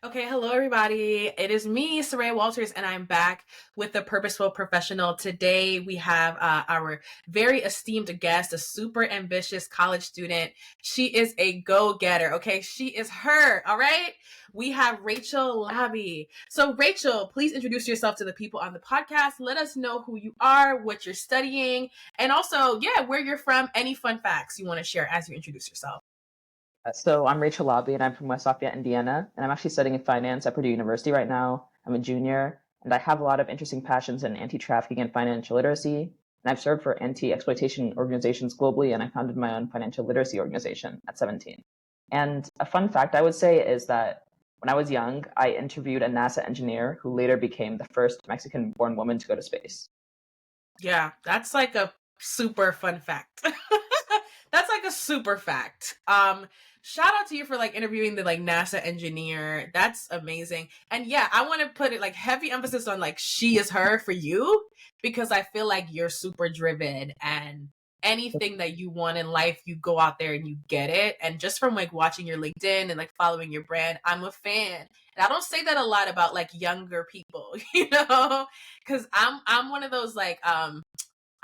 Okay, hello everybody. It is me, Saray Walters, and I'm back with the Purposeful Professional. Today we have our very esteemed guest, a super ambitious college student. She is a go-getter, okay? She is her, all right? We have Rachel Labi. So Rachel, please introduce yourself to the people on the podcast. Let us know who you are, what you're studying, and also, yeah, where you're from, any fun facts you want to share as you introduce yourself. So I'm Rachel Labi, and I'm from West Lafayette, Indiana, and I'm actually studying in finance at Purdue University right now. I'm a junior, and I have a lot of interesting passions in anti-trafficking and financial literacy. And I've served for anti-exploitation organizations globally, and I founded my own financial literacy organization at 17. And a fun fact I would say is that when I was young, I interviewed a NASA engineer who later became the first Mexican-born woman to go to space. Yeah, that's like a super fun fact. That's like a super fact. Shout out to you for like interviewing the like NASA engineer. That's amazing. And yeah, I want to put it like heavy emphasis on like she is her for you because I feel like you're super driven and anything that you want in life, you go out there and you get it. And just from like watching your LinkedIn and like following your brand, I'm a fan. And I don't say that a lot about like younger people, because I'm one of those like I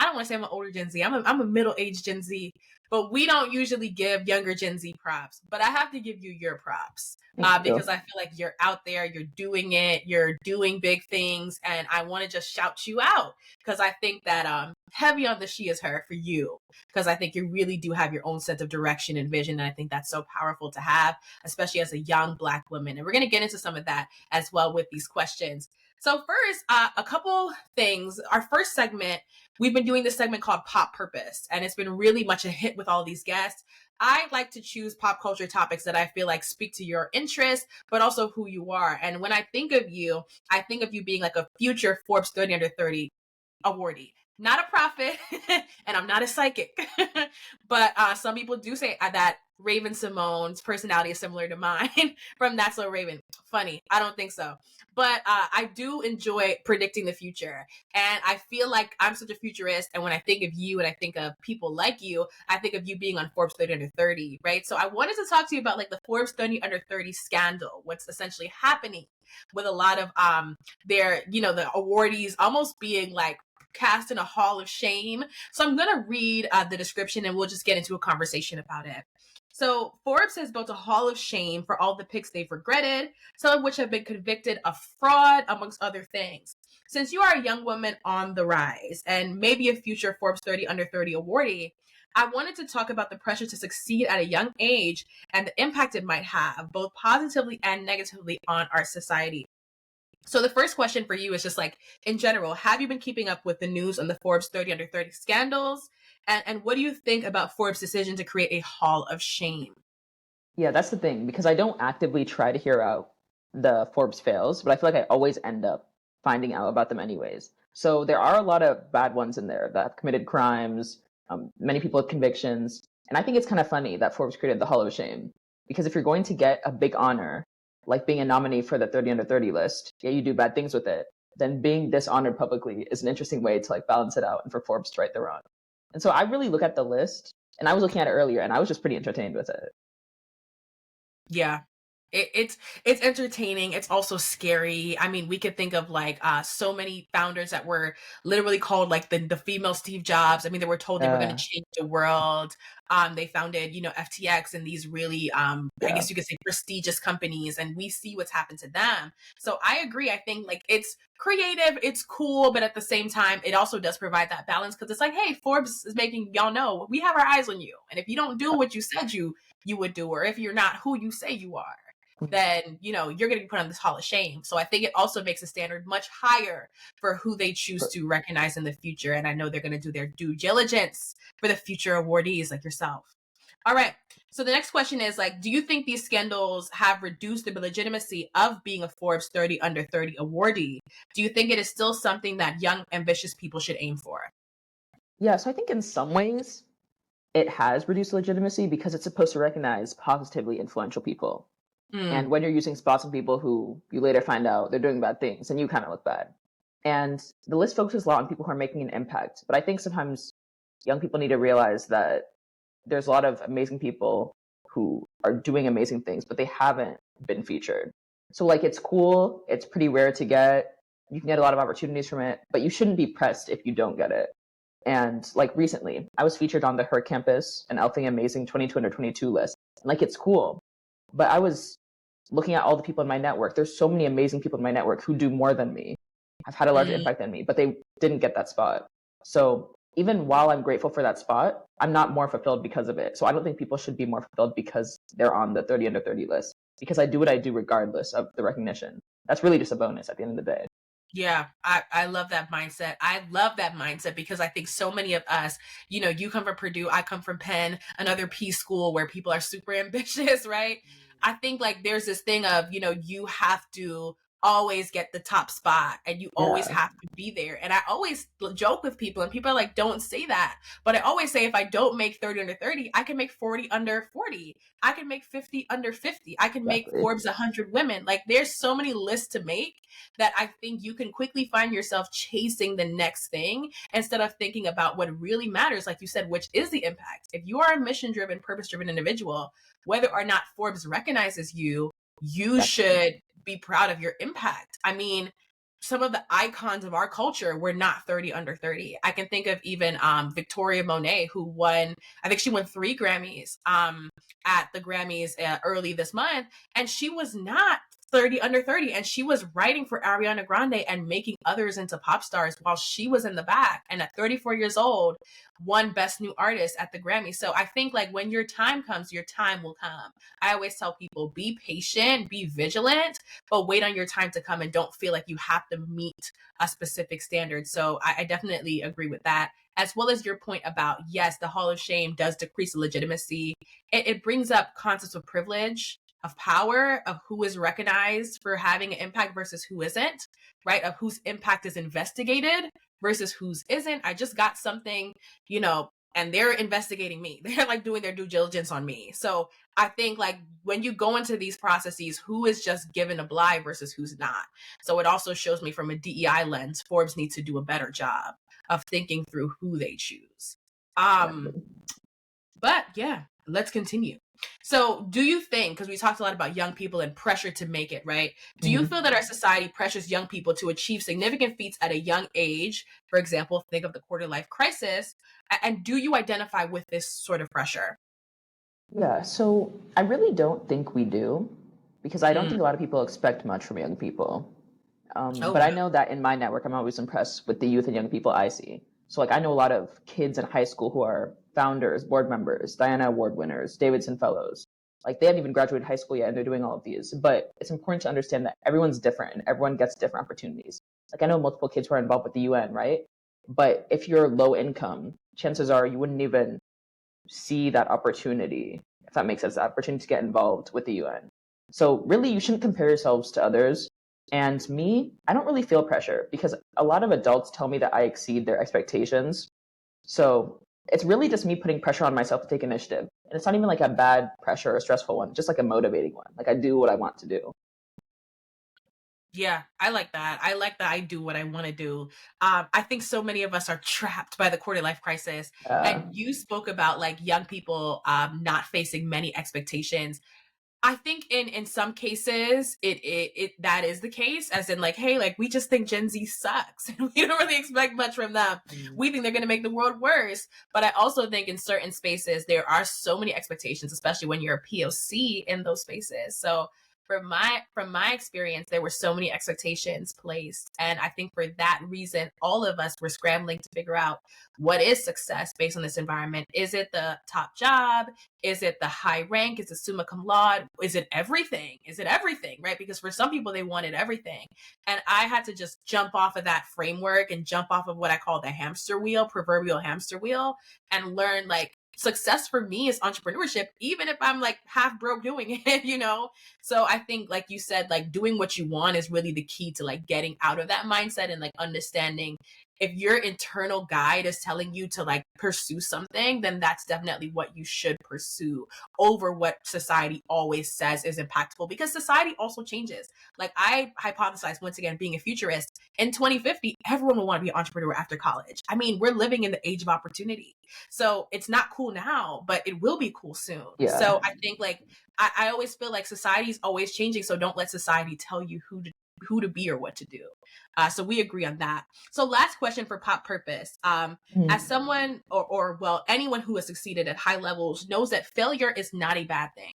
don't want to say I'm an older Gen Z. I'm a middle-aged Gen Z, but we don't usually give younger Gen Z props. But I have to give you your props Thank because you. I feel like you're out there, you're doing it, you're doing big things, and I want to just shout you out because I think that heavy on the she is her for you because I think you really do have your own sense of direction and vision, and I think that's so powerful to have, especially as a young Black woman. And we're gonna get into some of that as well with these questions. So first, a couple things. Our first segment, we've been doing this segment called Pop Purpose, and it's been really much a hit with all these guests. I like to choose pop culture topics that I feel like speak to your interests, but also who you are. And when I think of you being like a future Forbes 30 under 30 awardee. Not a prophet, and I'm not a psychic, but some people do say that Raven Simone's personality is similar to mine from That's So Raven. Funny, I don't think so, but I do enjoy predicting the future, and I feel like I'm such a futurist. And when I think of you, and I think of people like you, I think of you being on Forbes 30 under 30, right? So I wanted to talk to you about like the Forbes 30 under 30 scandal, what's essentially happening with a lot of the awardees almost being like cast in a hall of shame. So I'm going to read the description and we'll just get into a conversation about it. So Forbes has built a hall of shame for all the picks they've regretted, some of which have been convicted of fraud, amongst other things. Since you are a young woman on the rise and maybe a future Forbes 30 under 30 awardee, I wanted to talk about the pressure to succeed at a young age and the impact it might have, both positively and negatively, on our society. So the first question for you is just like, in general, have you been keeping up with the news on the Forbes 30 under 30 scandals? And what do you think about Forbes' decision to create a hall of shame? Yeah, that's the thing, because I don't actively try to hear out the Forbes fails, but I feel like I always end up finding out about them anyways. So there are a lot of bad ones in there that have committed crimes, many people with convictions. And I think it's kind of funny that Forbes created the Hall of Shame, because if you're going to get a big honor, like being a nominee for the 30 under 30 list, yeah, you do bad things with it, then being dishonored publicly is an interesting way to like balance it out and for Forbes to right the wrong. And so I really look at the list, and I was looking at it earlier, and I was just pretty entertained with it. Yeah. It's entertaining. It's also scary. I mean, we could think of like so many founders that were literally called like the female Steve Jobs. I mean, they were told they were going to Uh, change the world. They founded, FTX and these really I yeah. guess you could say prestigious companies, and we see what's happened to them. So I agree. I think like it's creative, it's cool, but at the same time, it also does provide that balance because it's like, hey, Forbes is making y'all know we have our eyes on you, and if you don't do what you said you would do, or if you're not who you say you are, then you're going to be put on this hall of shame. So I think it also makes the standard much higher for who they choose to recognize in the future. And I know they're going to do their due diligence for the future awardees like yourself. All right. So the next question is like, do you think these scandals have reduced the legitimacy of being a Forbes 30 under 30 awardee? Do you think it is still something that young, ambitious people should aim for? Yeah, so I think in some ways it has reduced legitimacy because it's supposed to recognize positively influential people. And Mm, when you're using spots on people who you later find out they're doing bad things, and you kind of look bad. And the list focuses a lot on people who are making an impact. But I think sometimes young people need to realize that there's a lot of amazing people who are doing amazing things, but they haven't been featured. So like it's cool, it's pretty rare to get. You can get a lot of opportunities from it, but you shouldn't be pressed if you don't get it. And like recently, I was featured on the Her Campus and Elfing Amazing 22 under 22 list. Like it's cool, but I was looking at all the people in my network. There's so many amazing people in my network who do more than me, have had a larger Mm, impact than me, but they didn't get that spot. So even while I'm grateful for that spot, I'm not more fulfilled because of it. So I don't think people should be more fulfilled because they're on the 30 under 30 list, because I do what I do regardless of the recognition. That's really just a bonus at the end of the day. yeah, I love that mindset. I love that mindset because I think so many of us, you come from Purdue, I come from Penn, another P school where people are super ambitious, right? I think like there's this thing of, you have to always get the top spot and you always Yeah, have to be there. And I always joke with people and people are like, don't say that. But I always say if I don't make 30 under 30, I can make 40 under 40. I can make 50 under 50. I can make exactly. Forbes 100 women. Like there's so many lists to make that I think you can quickly find yourself chasing the next thing instead of thinking about what really matters, like you said, which is the impact. If you are a mission driven, purpose driven individual, whether or not Forbes recognizes you, you Exactly. should be proud of your impact. I mean, some of the icons of our culture were not 30 under 30. I can think of even Victoria Monet, who won, I think she won 3 Grammys at the Grammys early this month. And she was not 30 under 30. And she was writing for Ariana Grande and making others into pop stars while she was in the back. And at 34 years old, won Best New Artist at the Grammy. So I think like when your time comes, your time will come. I always tell people be patient, be vigilant, but wait on your time to come and don't feel like you have to meet a specific standard. So I definitely agree with that. As well as your point about, yes, the Hall of Shame does decrease the legitimacy. It brings up concepts of privilege, of power, of who is recognized for having an impact versus who isn't, right? Of whose impact is investigated versus whose isn't. I just got something, and they're investigating me. They're like doing their due diligence on me. So I think like when you go into these processes, who is just given a blind versus who's not. So it also shows me from a DEI lens, Forbes needs to do a better job of thinking through who they choose. Um, Exactly. but yeah, let's continue. So do you think, because we talked a lot about young people and pressure to make it, right? Do you feel Mhm. that our society pressures young people to achieve significant feats at a young age? For example, think of the quarter life crisis. And do you identify with this sort of pressure? Yeah, so I really don't think we do, because I don't Mm. think a lot of people expect much from young people. Oh, But wow. I know that in my network, I'm always impressed with the youth and young people I see. So, like, I know a lot of kids in high school who are founders, board members, Diana Award winners, Davidson Fellows. Like, they haven't even graduated high school yet, and they're doing all of these. But it's important to understand that everyone's different and everyone gets different opportunities. Like, I know multiple kids who are involved with the UN, right? But if you're low income, chances are you wouldn't even see that opportunity, if that makes sense, the opportunity to get involved with the UN. So really, you shouldn't compare yourselves to others. And me, I don't really feel pressure because a lot of adults tell me that I exceed their expectations. So it's really just me putting pressure on myself to take initiative. And it's not even like a bad pressure or a stressful one, just like a motivating one. Like I do what I want to do. Yeah, I like that. I like that I do what I want to do. I think so many of us are trapped by the quarter life crisis. Uh, And you spoke about like young people not facing many expectations. I think in some cases it that is the case, as in like, hey, like we just think Gen Z sucks and we don't really expect much from them. mm, We think they're gonna make the world worse. But I also think in certain spaces there are so many expectations, especially when you're a POC in those spaces. So from my experience, there were so many expectations placed. And I think for that reason, all of us were scrambling to figure out what is success based on this environment. Is it the top job? Is it the high rank? Is it summa cum laude? Is it everything? Is it everything? Right? Because for some people, they wanted everything. And I had to just jump off of that framework and jump off of what I call the hamster wheel, proverbial hamster wheel, and learn like success for me is entrepreneurship, even if I'm like half broke doing it. So I think, like you said, like doing what you want is really the key to like getting out of that mindset and like understanding if your internal guide is telling you to like pursue something, then that's definitely what you should pursue over what society always says is impactful, because society also changes. Like I hypothesize, once again, being a futurist, in 2050, everyone will want to be an entrepreneur after college. I mean, we're living in the age of opportunity. So it's not cool now, but it will be cool soon. Yeah. So I think like, I always feel like society's always changing. So don't let society tell you who to be or what to do. So we agree on that. So last question for Pop Purpose. As someone or well, anyone who has succeeded at high levels knows that failure is not a bad thing.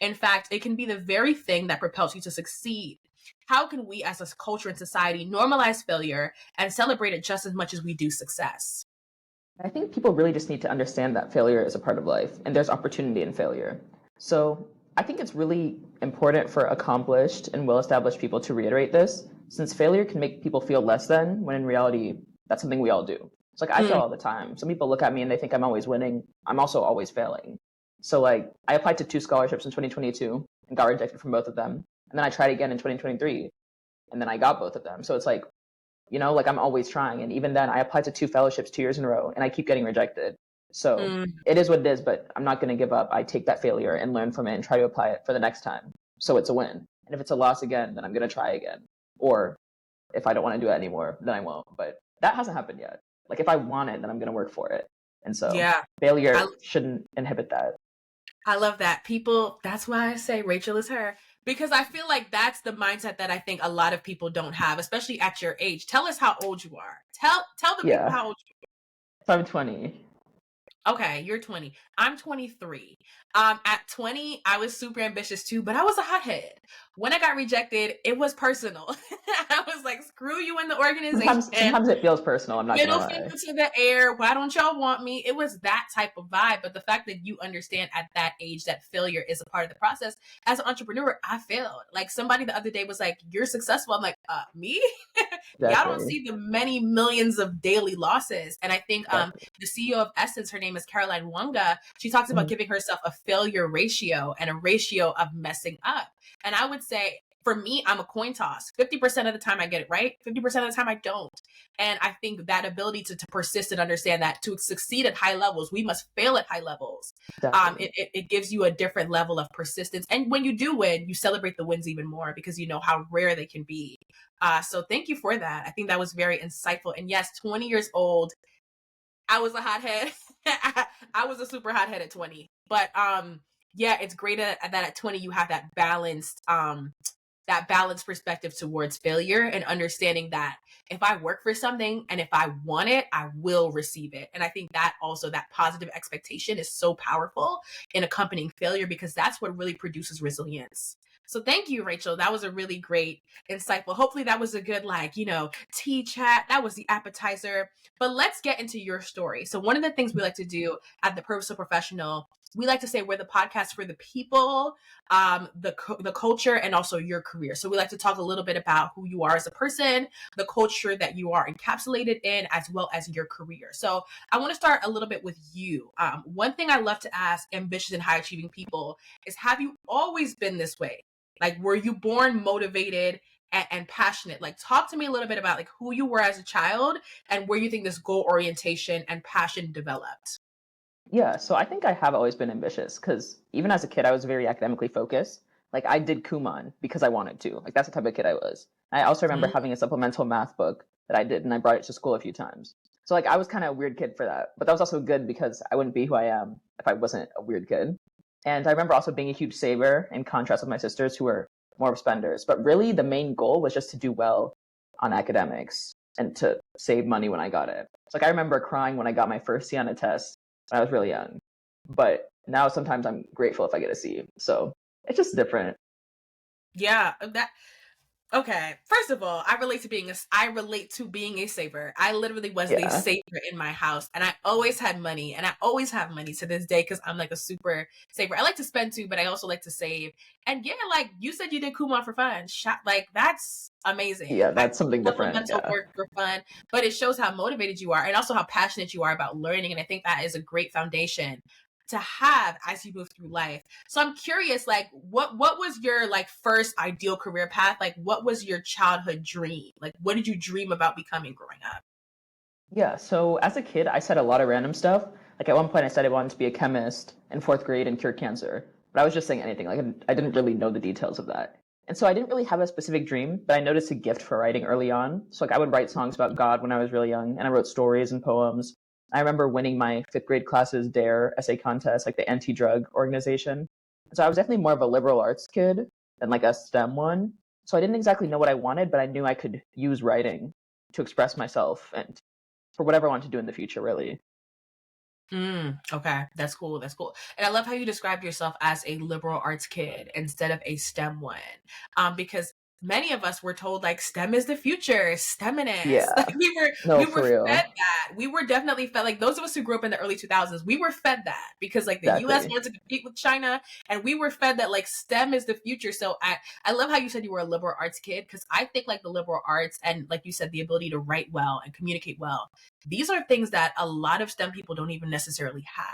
In fact, it can be the very thing that propels you to succeed. How can we as a culture and society normalize failure and celebrate it just as much as we do success? I think people really just need to understand that failure is a part of life and there's opportunity in failure. So I think it's really important for accomplished and well-established people to reiterate this, since failure can make people feel less than, when in reality, that's something we all do. It's like I fail all the time. Some people look at me and they think I'm always winning. I'm also always failing. So like I applied to 2 scholarships in 2022 and got rejected from both of them. And then I tried again in 2023 and then I got both of them. So it's like, like I'm always trying. And even then I applied to 2 fellowships 2 years in a row and I keep getting rejected. So it is what it is, but I'm not going to give up. I take that failure and learn from it and try to apply it for the next time. So it's a win. And if it's a loss again, then I'm going to try again. Or if I don't want to do it anymore, then I won't. But that hasn't happened yet. Like if I want it, then I'm going to work for it. And so Yeah, failure shouldn't inhibit that. I love that. People, that's why I say Rachel is her. Because I feel like that's the mindset that I think a lot of people don't have, especially at your age. Tell us how old you are. Tell the people how old you So I'm 20. are. Okay, you're 20. I'm 23. At 20, I was super ambitious too, but I was a hothead. When I got rejected, it was personal. I was like, screw you in the organization. Sometimes it feels personal. I'm not going to Middle lie. finger to the air. Why don't y'all want me? It was that type of vibe. But the fact that you understand at that age that failure is a part of the process. As an entrepreneur, I failed. Like somebody the other day was like, "You're successful." I'm like, me? Y'all don't Exactly. see the many millions of daily losses. And I think Exactly. the CEO of Essence, her name is Caroline Wanga. She talks about giving herself a failure ratio and a ratio of messing up. And I would say, for me, I'm a coin toss. 50% of the time I get it right. 50% of the time I don't. And I think that ability to persist and understand that to succeed at high levels, we must fail at high levels. Exactly. It gives you a different level of persistence. And when you do win, you celebrate the wins even more because you know how rare they can be. So thank you for that. I think that was very insightful. And yes, 20 years old, I was a hothead. I was a super hothead at 20. But yeah, it's great that at 20 you have that balanced perspective towards failure and understanding that if I work for something and if I want it, I will receive it. And I think that also that positive expectation is so powerful in accompanying failure because that's what really produces resilience. So thank you, Rachel. That was a really great, insightful. Hopefully that was a good, tea chat. That was the appetizer. But let's get into your story. So one of the things we like to do at the Purposeful Professional, we like to say we're the podcast for the people, the culture, and also your career. So we like to talk a little bit about who you are as a person, the culture that you are encapsulated in, as well as your career. So I want to start a little bit with you. One thing I love to ask ambitious and high achieving people is, have you always been this way? Like, were you born motivated and passionate? Like, talk to me a little bit about like who you were as a child and where you think this goal orientation and passion developed. Yeah, so I think I have always been ambitious because even as a kid, I was very academically focused. Like I did Kumon because I wanted to. Like that's the type of kid I was. I also remember having a supplemental math book that I did, and I brought it to school a few times. So like I was kind of a weird kid for that, but that was also good because I wouldn't be who I am if I wasn't a weird kid. And I remember also being a huge saver in contrast with my sisters who were more of spenders. But really, the main goal was just to do well on academics and to save money when I got it. So like I remember crying when I got my first C on a test when I was really young. But now sometimes I'm grateful if I get a C. So it's just different. Yeah, that okay. First of all, I relate to being a saver. I literally was the Yeah. saver in my house, and I always had money, and I always have money to this day because I'm like a super saver. I like to spend too, but I also like to save. And yeah, like you said, you did Kumon for fun. Like that's amazing. Yeah, Like that's something different. supplemental Yeah. work for fun, but it shows how motivated you are, and also how passionate you are about learning. And I think that is a great foundation to have as you move through life. So I'm curious, like, what was your like first ideal career path? Like, what was your childhood dream? Like, what did you dream about becoming growing up? Yeah, so as a kid, I said a lot of random stuff. Like at one point, I said I wanted to be a chemist in fourth grade and cure cancer, but I was just saying anything. Like I didn't really know the details of that. And so I didn't really have a specific dream, but I noticed a gift for writing early on. So like I would write songs about God when I was really young, and I wrote stories and poems. I remember winning my fifth grade class's DARE essay contest, like the anti-drug organization. So I was definitely more of a liberal arts kid than like a STEM one. So I didn't exactly know what I wanted, but I knew I could use writing to express myself and for whatever I want to do in the future, really. Okay, that's cool. That's cool. And I love how you described yourself as a liberal arts kid instead of a STEM one. Because many of us were told like STEM is the future, STEMinist. Like Yeah. we No, were for fed real. that. We were definitely fed like those of us who grew up in the early 2000s, we were fed that because like the US Exactly. wanted to compete with China and we were fed that like STEM is the future. So I love how you said you were a liberal arts kid because I think like the liberal arts and like you said the ability to write well and communicate well, these are things that a lot of STEM people don't even necessarily have.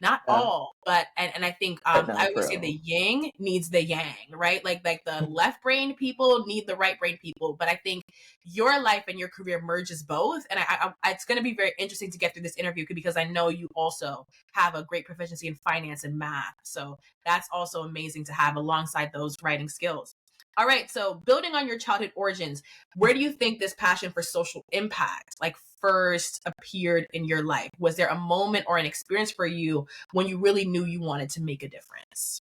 Not Yeah. all, but and I think But I no, for always say the real. yin needs the yang, right? Like the left brain people need the right brain people. But I think your life and your career merges both, and it's going to be very interesting to get through this interview because I know you also have a great proficiency in finance and math, so that's also amazing to have alongside those writing skills. All right, so building on your childhood origins, where do you think this passion for social impact like first appeared in your life? Was there a moment or an experience for you when you really knew you wanted to make a difference?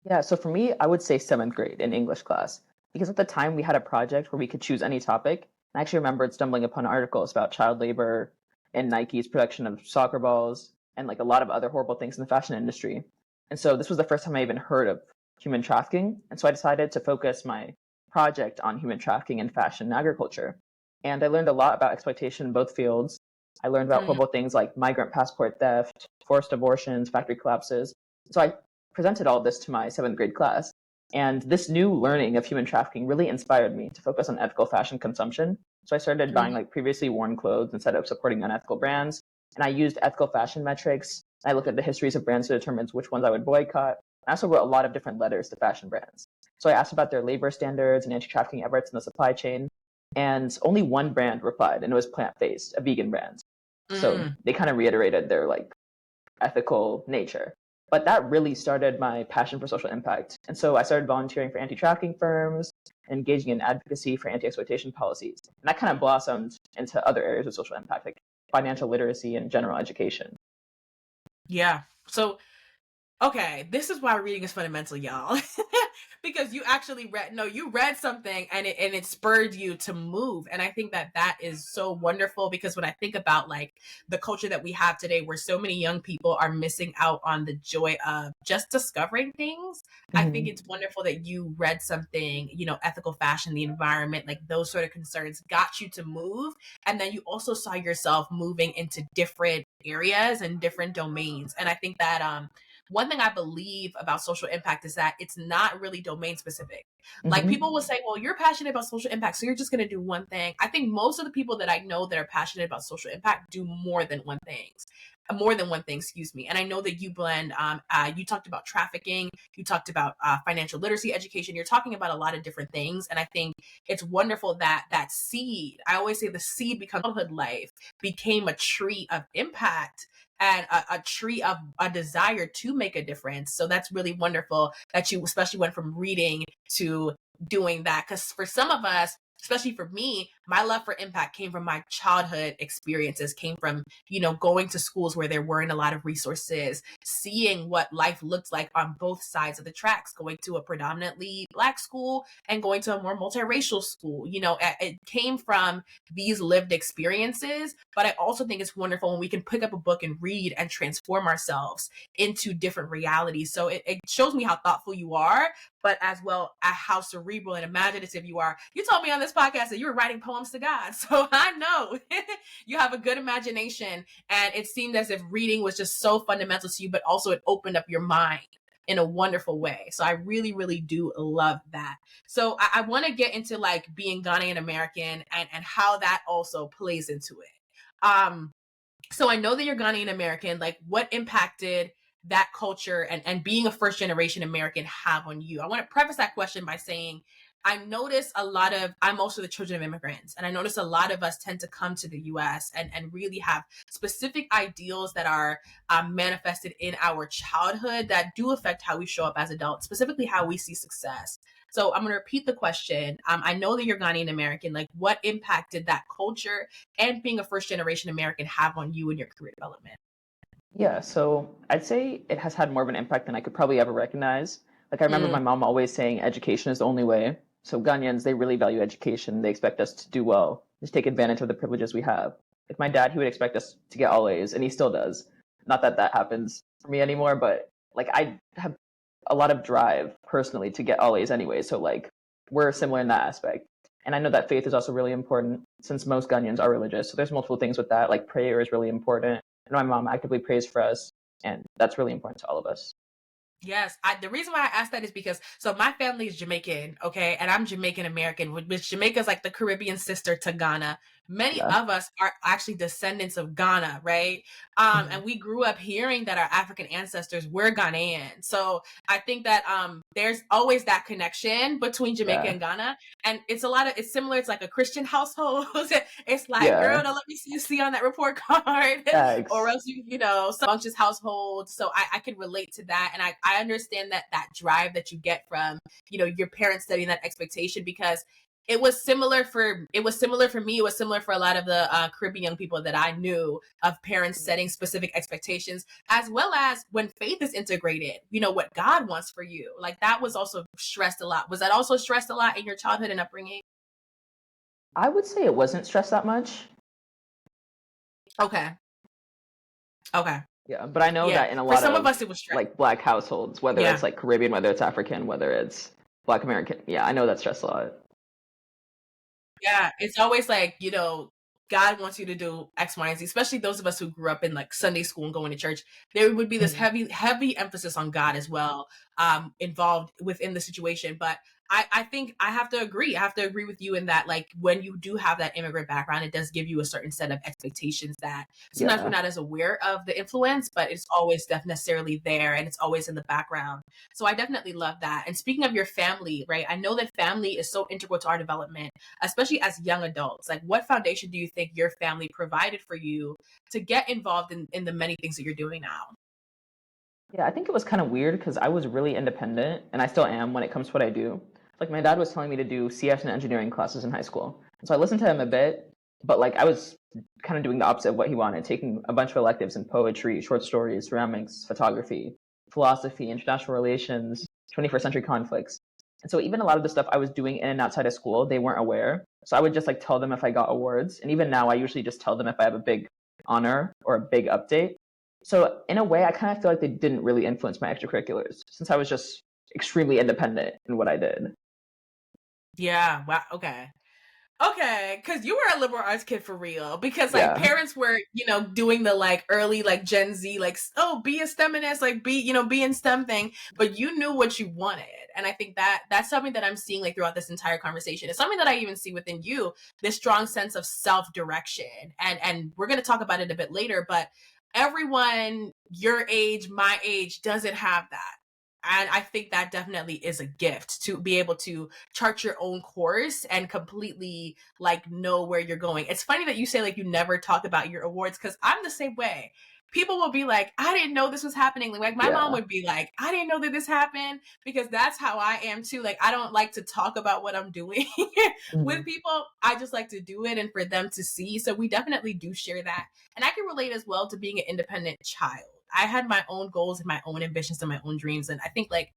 Yeah, so for me, I would say seventh grade in English class because at the time we had a project where we could choose any topic. I actually remembered stumbling upon articles about child labor and Nike's production of soccer balls and like a lot of other horrible things in the fashion industry. And so this was the first time I even heard of human trafficking. And so I decided to focus my project on human trafficking in fashion and agriculture. And I learned a lot about exploitation in both fields. I learned about Mm, horrible things like migrant passport theft, forced abortions, factory collapses. So I presented all of this to my seventh grade class. And this new learning of human trafficking really inspired me to focus on ethical fashion consumption. So I started buying mm, like previously worn clothes instead of supporting unethical brands. And I used ethical fashion metrics. I looked at the histories of brands to determine which ones I would boycott. I also wrote a lot of different letters to fashion brands. So I asked about their labor standards and anti-trafficking efforts in the supply chain. And only one brand replied, and it was plant-based, a vegan brand. So mm. they kind of reiterated their like ethical nature. But that really started my passion for social impact. And so I started volunteering for anti-trafficking firms, engaging in advocacy for anti-exploitation policies. And that kind of blossomed into other areas of social impact, like financial literacy and general education. Yeah. So okay, this is why reading is fundamental, y'all. Because you actually read, no, you read something and it spurred you to move. And I think that that is so wonderful because when I think about like the culture that we have today where so many young people are missing out on the joy of just discovering things, I think Mm-hmm. it's wonderful that you read something, ethical fashion, the environment, like those sort of concerns got you to move. And then you also saw yourself moving into different areas and different domains. And I think that one thing I believe about social impact is that it's not really domain specific. Like Mm-hmm. people will say, well, you're passionate about social impact, so you're just going to do one thing. I think most of the people that I know that are passionate about social impact do more than one thing, excuse me. And I know that you blend, you talked about trafficking, you talked about financial literacy education, you're talking about a lot of different things. And I think it's wonderful that that seed, I always say the seed becomes childhood life, became a tree of impact and a tree of a desire to make a difference. So that's really wonderful that you especially went from reading to doing that. Because for some of us, especially for me, my love for impact came from my childhood experiences, came from, going to schools where there weren't a lot of resources, seeing what life looked like on both sides of the tracks, going to a predominantly Black school and going to a more multiracial school. It came from these lived experiences. But I also think it's wonderful when we can pick up a book and read and transform ourselves into different realities. So it shows me how thoughtful you are, but as well as how cerebral and imaginative you are. You told me on this podcast that you were writing poems to God. So I know you have a good imagination. And it seemed as if reading was just so fundamental to you, but also it opened up your mind in a wonderful way. So I really, really do love that. So I want to get into like being Ghanaian-American and how that also plays into it. So I know that you're Ghanaian-American. Like, what impacted that culture and being a first generation American have on you? I want to preface that question by saying, I notice I'm also the children of immigrants, and I notice a lot of us tend to come to the US and really have specific ideals that are manifested in our childhood that do affect how we show up as adults, specifically how we see success. So I'm going to repeat the question. I know that you're Ghanaian American. Like, what impact did that culture and being a first generation American have on you and your career development? Yeah, so I'd say it has had more of an impact than I could probably ever recognize. Like I remember my mom always saying education is the only way. So Ghanaians, they really value education. They expect us to do well, just take advantage of the privileges we have. Like my dad, he would expect us to get all A's, and he still does. Not that that happens for me anymore, but like I have a lot of drive personally to get all A's anyway. So like we're similar in that aspect. And I know that faith is also really important since most Ghanaians are religious. So there's multiple things with that. Like prayer is really important, and my mom actively prays for us, and that's really important to all of us. Yes, the reason why I asked that is because so my family is Jamaican, okay, and I'm Jamaican American, which Jamaica's like the Caribbean sister to Ghana. Many Yeah. of us are actually descendants of Ghana, right? Mhm. And we grew up hearing that our African ancestors were Ghanaian. So I think that there's always that connection between Jamaica Yeah. and Ghana, and it's similar. It's like a Christian household. It's like, girl, Yeah. don't let me see you see on that report card, or Thanks. else some functions household. So I can relate to that, and I understand that drive that you get from your parents setting that expectation, because it was similar for me. It was similar for a lot of the Caribbean young people that I knew, of parents setting specific expectations, as well as when faith is integrated, what God wants for you. Like, that was also stressed a lot. Was that also stressed a lot in your childhood and upbringing? I would say it wasn't stressed that much. Okay. Okay. Yeah, but I know Yeah. that in a For lot some of of us, it was stressed. like black households, whether it's Yeah. like Caribbean, whether it's African, whether it's Black American, yeah, I know that's stressed a lot. Yeah, it's always like, God wants you to do X, Y, and Z, especially those of us who grew up in like Sunday school and going to church. There would be this Mhm. heavy, heavy emphasis on God as well, involved within the situation. But I think I have to agree. I have to agree with you in that, like, when you do have that immigrant background, it does give you a certain set of expectations that sometimes we're Yeah. not as aware of the influence, but it's always necessarily there, and it's always in the background. So I definitely love that. And speaking of your family, right? I know that family is so integral to our development, especially as young adults. Like, what foundation do you think your family provided for you to get involved in the many things that you're doing now? Yeah, I think it was kind of weird because I was really independent, and I still am when it comes to what I do. Like my dad was telling me to do CS and engineering classes in high school, and so I listened to him a bit, but like I was kind of doing the opposite of what he wanted, taking a bunch of electives in poetry, short stories, ceramics, photography, philosophy, international relations, 21st century conflicts. And so even a lot of the stuff I was doing in and outside of school, they weren't aware. So I would just like tell them if I got awards, and even now I usually just tell them if I have a big honor or a big update. So in a way, I kind of feel like they didn't really influence my extracurriculars since I was just extremely independent in what I did. Yeah. Wow. Okay. Okay, because you were a liberal arts kid for real. Because like Yeah. parents were, doing the like early like Gen Z, like, oh, be a STEMinist, like be in STEM thing, but you knew what you wanted. And I think that that's something that I'm seeing like throughout this entire conversation. It's something that I even see within you, this strong sense of self-direction. And we're gonna talk about it a bit later, but everyone your age, my age, doesn't have that. And I think that definitely is a gift to be able to chart your own course and completely like know where you're going. It's funny that you say like you never talk about your awards, because I'm the same way. People will be like, I didn't know this was happening. Like my mom Yeah. would be like, I didn't know that this happened, because that's how I am too. Like, I don't like to talk about what I'm doing with Mhm. people. I just like to do it and for them to see. So we definitely do share that. And I can relate as well to being an independent child. I had my own goals and my own ambitions and my own dreams. And I think like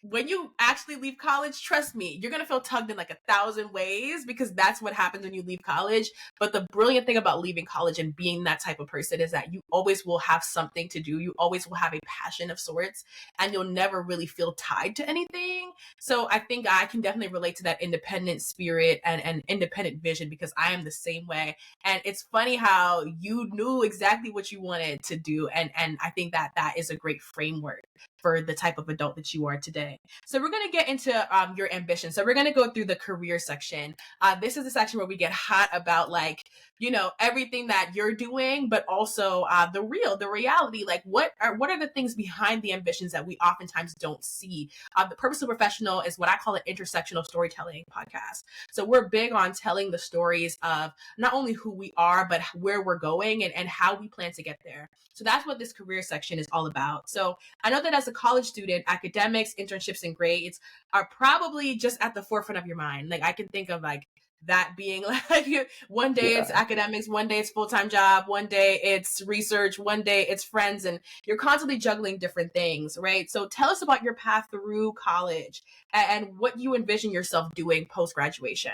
when you actually leave college, trust me, you're going to feel tugged in like 1,000 ways, because that's what happens when you leave college. But the brilliant thing about leaving college and being that type of person is that you always will have something to do. You always will have a passion of sorts, and you'll never really feel tied to anything. So I think I can definitely relate to that independent spirit and independent vision, because I am the same way. And it's funny how you knew exactly what you wanted to do. And I think that that is a great framework for the type of adult that you are today. So we're going to get into your ambition. So we're going to go through the career section. This is the section where we get hot about like, you know, everything that you're doing, but also the reality. Like what are the things behind the ambitions that we oftentimes don't see? The Purposeful Professional is what I call an intersectional storytelling podcast. So we're big on telling the stories of not only who we are, but where we're going and how we plan to get there. So that's what this career section is all about. So I know that as a college student, academics, internships, and grades are probably just at the forefront of your mind. Like I can think of like that being like one day it's academics, one day it's full-time job, one day it's research, one day it's friends, and you're constantly juggling different things, right? So tell us about your path through college and what you envision yourself doing post-graduation.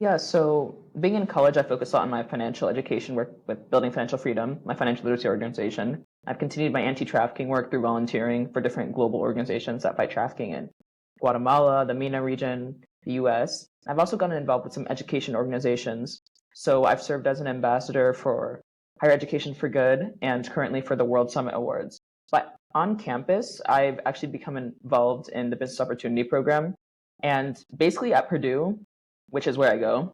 Yeah, so being in college, I focused a lot on my financial education work with Building Financial Freedom, my financial literacy organization. I've continued my anti-trafficking work through volunteering for different global organizations that fight trafficking in Guatemala, the MENA region, the US. I've also gotten involved with some education organizations. So I've served as an ambassador for Higher Education for Good and currently for the World Summit Awards. But on campus, I've actually become involved in the Business Opportunity Program. And basically at Purdue, which is where I go,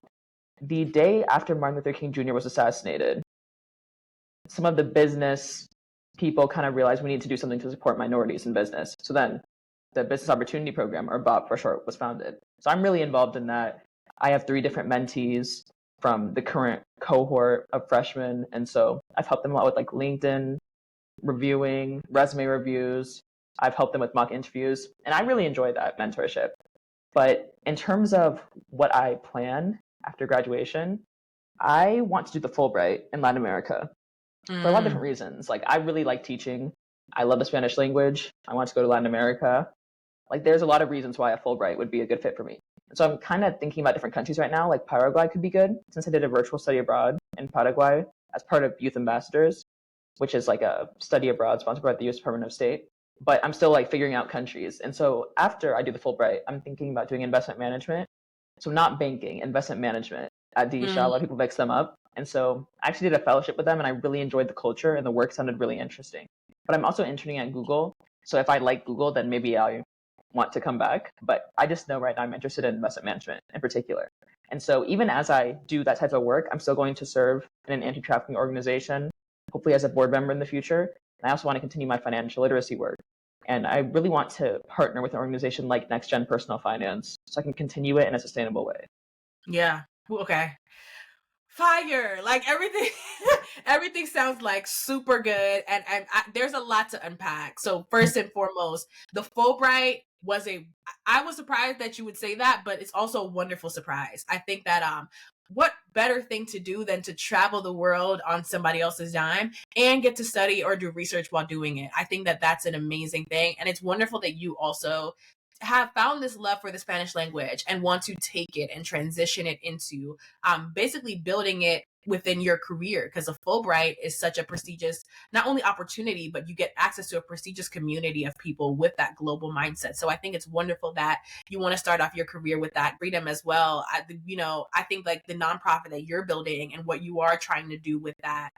the day after Martin Luther King Jr. was assassinated, some of the business people kind of realized we need to do something to support minorities in business. So then the Business Opportunity Program, or BOP for short, was founded. So I'm really involved in that. I have 3 different mentees from the current cohort of freshmen. And so I've helped them a lot with like LinkedIn reviewing, resume reviews. I've helped them with mock interviews. And I really enjoy that mentorship. But in terms of what I plan after graduation, I want to do the Fulbright in Latin America for a lot of different reasons. Like, I really like teaching. I love the Spanish language. I want to go to Latin America. Like, there's a lot of reasons why a Fulbright would be a good fit for me. And so I'm kind of thinking about different countries right now. Like, Paraguay could be good, since I did a virtual study abroad in Paraguay as part of Youth Ambassadors, which is like a study abroad sponsored by the U.S. Department of State. But I'm still like figuring out countries. And so after I do the Fulbright, I'm thinking about doing investment management. So not banking, investment management at DE Shaw. A lot of people mix them up. And so I actually did a fellowship with them and I really enjoyed the culture and the work sounded really interesting. But I'm also interning at Google. So if I like Google, then maybe I want to come back. But I just know right now I'm interested in investment management in particular. And so even as I do that type of work, I'm still going to serve in an anti-trafficking organization, hopefully as a board member in the future. And I also want to continue my financial literacy work. And I really want to partner with an organization like Next Gen Personal Finance so I can continue it in a sustainable way. Yeah. Okay. Fire. Like everything everything sounds like super good and there's a lot to unpack. So first and foremost, the Fulbright was I was surprised that you would say that, but it's also a wonderful surprise. I think that what better thing to do than to travel the world on somebody else's dime and get to study or do research while doing it. I think that that's an amazing thing. And it's wonderful that you also have found this love for the Spanish language and want to take it and transition it into basically building it within your career, because a Fulbright is such a prestigious, not only opportunity, but you get access to a prestigious community of people with that global mindset. So I think it's wonderful that you want to start off your career with that freedom as well. I think like the nonprofit that you're building and what you are trying to do with that,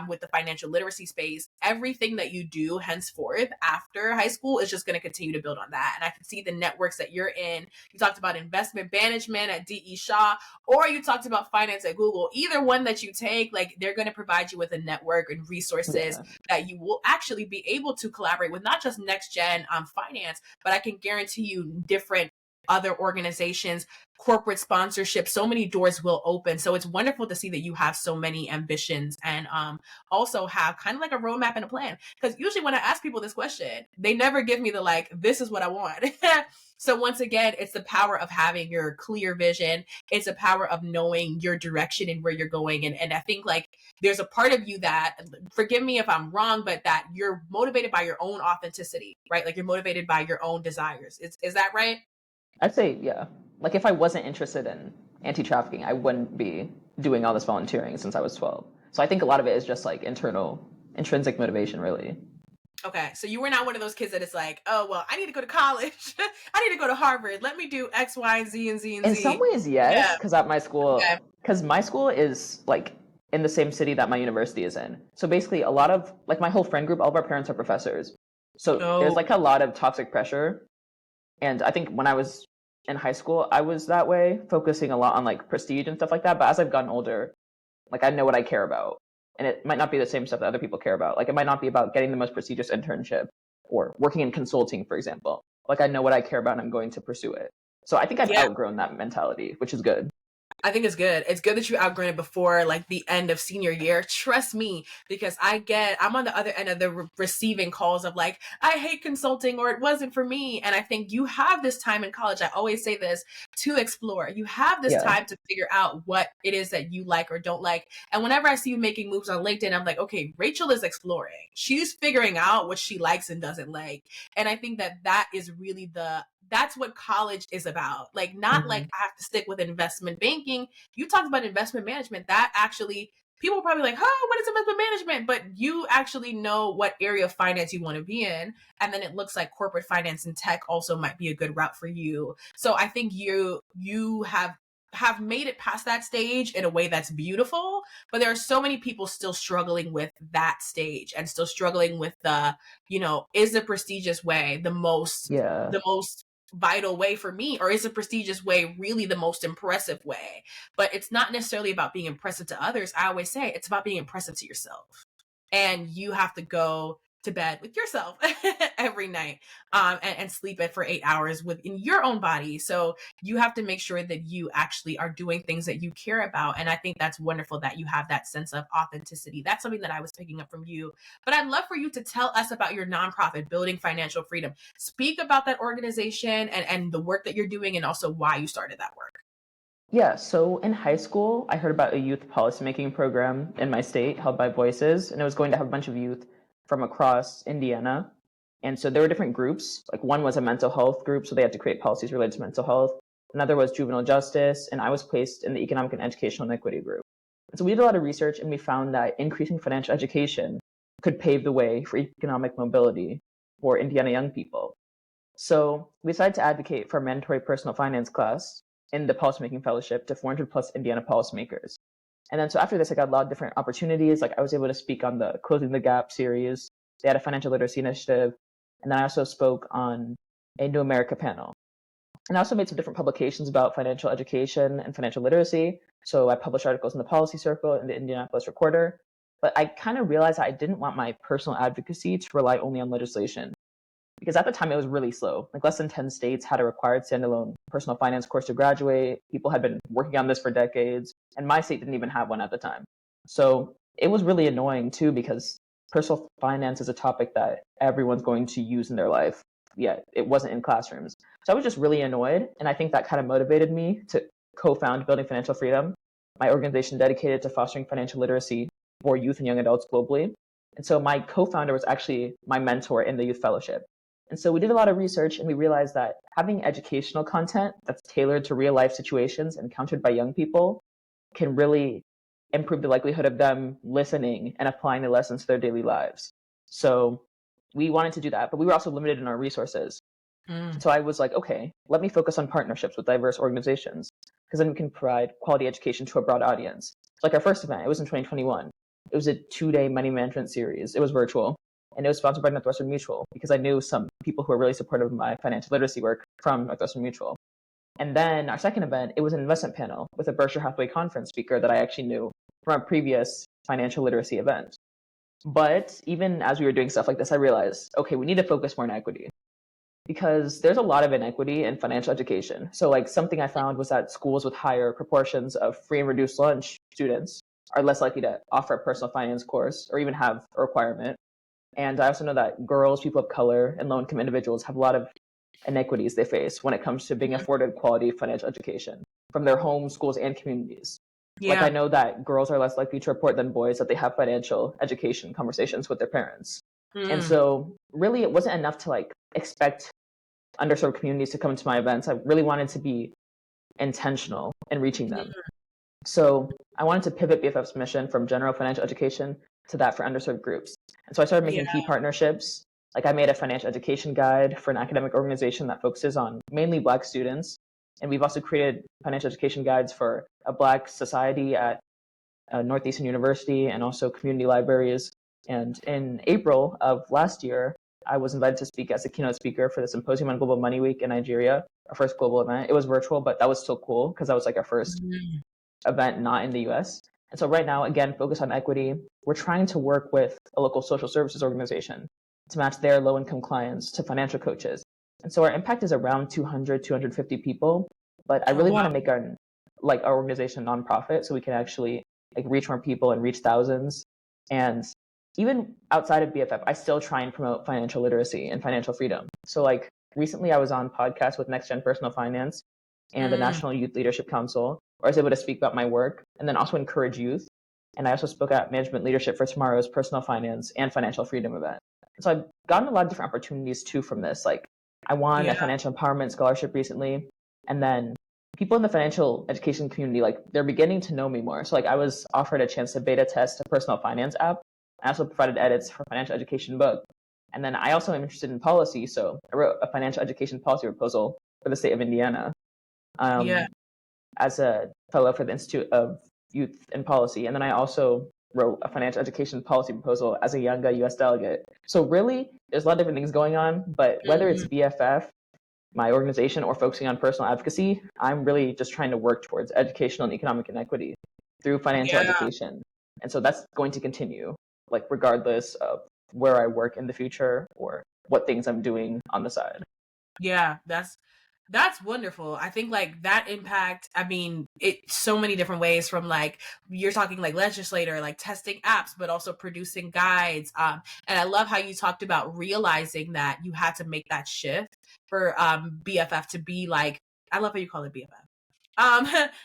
with the financial literacy space, everything that you do henceforth after high school is just going to continue to build on that. And I can see the networks that you're in. You talked about investment management at DE Shaw, or you talked about finance at Google. Either one that you take, like they're going to provide you with a network and resources that you will actually be able to collaborate with, not just Next Gen Finance, but I can guarantee you different other organizations, corporate sponsorship, so many doors will open. So it's wonderful to see that you have so many ambitions and also have kind of like a roadmap and a plan. Because usually when I ask people this question, they never give me the like, this is what I want. So once again, it's the power of having your clear vision. It's a power of knowing your direction and where you're going. And I think like there's a part of you that, forgive me if I'm wrong, but that you're motivated by your own authenticity, right? Like you're motivated by your own desires. Is that right? I'd say, yeah. Like if I wasn't interested in anti-trafficking, I wouldn't be doing all this volunteering since I was 12. So I think a lot of it is just like internal, intrinsic motivation, really. Okay, so you were not one of those kids that is like, oh, well, I need to go to college. I need to go to Harvard. Let me do X, Y, and Z and Z and Z. In some ways, yes, because at my school, because my school is like in the same city that my university is in. So basically a lot of, like my whole friend group, all of our parents are professors. So there's Oh, like a lot of toxic pressure. And I think when I was in high school, I was that way, focusing a lot on like prestige and stuff like that. But as I've gotten older, like I know what I care about. And it might not be the same stuff that other people care about. Like it might not be about getting the most prestigious internship or working in consulting, for example. Like I know what I care about and I'm going to pursue it. So I think I've yeah. outgrown that mentality, which is good. I think it's good. It's good that you outgrown it before like the end of senior year. Trust me, because I'm on the other end of the receiving calls of like, I hate consulting or it wasn't for me. And I think you have this time in college. I always say this to explore. You have this Yeah. time to figure out what it is that you like or don't like. And whenever I see you making moves on LinkedIn, I'm like, okay, Rachel is exploring. She's figuring out what she likes and doesn't like. And I think that that is really that's what college is about. Like, not like Hmm. I have to stick with investment banking. You talked about investment management. That actually, people are probably like, oh, what is investment management? But you actually know what area of finance you want to be in. And then it looks like corporate finance and tech also might be a good route for you. So I think you have made it past that stage in a way that's beautiful, but there are so many people still struggling with that stage and still struggling with is the prestigious way Yeah. the most vital way for me, or is a prestigious way really the most impressive way? But it's not necessarily about being impressive to others. I always say it's about being impressive to yourself, and you have to go to bed with yourself every night, and sleep it for 8 hours within your own body. So you have to make sure that you actually are doing things that you care about. And I think that's wonderful that you have that sense of authenticity. That's something that I was picking up from you. But I'd love for you to tell us about your nonprofit, Building Financial Freedom. Speak about that organization and the work that you're doing, and also why you started that work. Yeah, so in high school, I heard about a youth policymaking program in my state held by Voices, and it was going to have a bunch of youth from across Indiana. And so there were different groups. Like one was a mental health group, so they had to create policies related to mental health. Another was juvenile justice, and I was placed in the economic and educational inequity group. And so we did a lot of research, and we found that increasing financial education could pave the way for economic mobility for Indiana young people. So we decided to advocate for a mandatory personal finance class in the policymaking fellowship to 400 plus Indiana policymakers. And then so after this, I got a lot of different opportunities. Like I was able to speak on the Closing the Gap series. They had a financial literacy initiative. And then I also spoke on a New America panel. And I also made some different publications about financial education and financial literacy. So I published articles in the Policy Circle and the Indianapolis Recorder. But I kind of realized that I didn't want my personal advocacy to rely only on legislation, because at the time it was really slow. Like less than 10 states had a required standalone personal finance course to graduate. People had been working on this for decades, and my state didn't even have one at the time. So it was really annoying too, because personal finance is a topic that everyone's going to use in their life, yet it wasn't in classrooms. So I was just really annoyed, and I think that kind of motivated me to co-found Building Financial Freedom, my organization dedicated to fostering financial literacy for youth and young adults globally. And so my co-founder was actually my mentor in the youth fellowship. And so we did a lot of research, and we realized that having educational content that's tailored to real life situations and encountered by young people can really improve the likelihood of them listening and applying the lessons to their daily lives. So we wanted to do that, but we were also limited in our resources. Mm. So I was like, okay, let me focus on partnerships with diverse organizations, because then we can provide quality education to a broad audience. So like our first event, it was in 2021. It was a 2-day money management series. It was virtual, and it was sponsored by Northwestern Mutual, because I knew some people who were really supportive of my financial literacy work from Northwestern Mutual. And then our second event, it was an investment panel with a Berkshire Hathaway conference speaker that I actually knew from a previous financial literacy event. But even as we were doing stuff like this, I realized, okay, we need to focus more on equity, because there's a lot of inequity in financial education. So like something I found was that schools with higher proportions of free and reduced lunch students are less likely to offer a personal finance course or even have a requirement. And I also know that girls, people of color, and low income individuals have a lot of inequities they face when it comes to being afforded quality financial education from their homes, schools, and communities. Like I Yeah. know that girls are less likely to report than boys that they have financial education conversations with their parents. And Mm. so really it wasn't enough to like expect underserved communities to come to my events. I really wanted to be intentional in reaching them. So I wanted to pivot BFF's mission from general financial education to that for underserved groups. And so I started Yeah. making key partnerships. Like I made a financial education guide for an academic organization that focuses on mainly Black students. And we've also created financial education guides for a Black society at Northeastern University and also community libraries. And in April of last year, I was invited to speak as a keynote speaker for the Symposium on Global Money Week in Nigeria, our first global event. It was virtual, but that was still cool because that was like our first event not in the US. And so right now, again, focus on equity. We're trying to work with a local social services organization to match their low-income clients to financial coaches. And so our impact is around 200, 250 people, but I really want to make our organization nonprofit so we can actually like reach more people and reach thousands. And even outside of BFF, I still try and promote financial literacy and financial freedom. So like recently I was on podcasts with Next Gen Personal Finance and the National Youth Leadership Council, where I was able to speak about my work and then also encourage youth. And I also spoke at Management Leadership for Tomorrow's Personal Finance and Financial Freedom event. So I've gotten a lot of different opportunities too from this. Like I won a financial empowerment scholarship recently, and then people in the financial education community, like they're beginning to know me more. So like I was offered a chance to beta test a personal finance app. I also provided edits for financial education book. And then I also am interested in policy. So I wrote a financial education policy proposal for the state of Indiana as a fellow for the Institute of Youth and Policy. And then I also wrote a financial education policy proposal as a Younger US delegate. So really, there's a lot of different things going on, but whether it's BFF, my organization, or focusing on personal advocacy, I'm really just trying to work towards educational and economic inequity through financial education. And so that's going to continue, like regardless of where I work in the future or what things I'm doing on the side. Yeah, that's wonderful. I think like that impact, I mean, it's so many different ways, from like you're talking like legislator, like testing apps, but also producing guides. And I love how you talked about realizing that you had to make that shift for BFF to be like, I love how you call it BFF.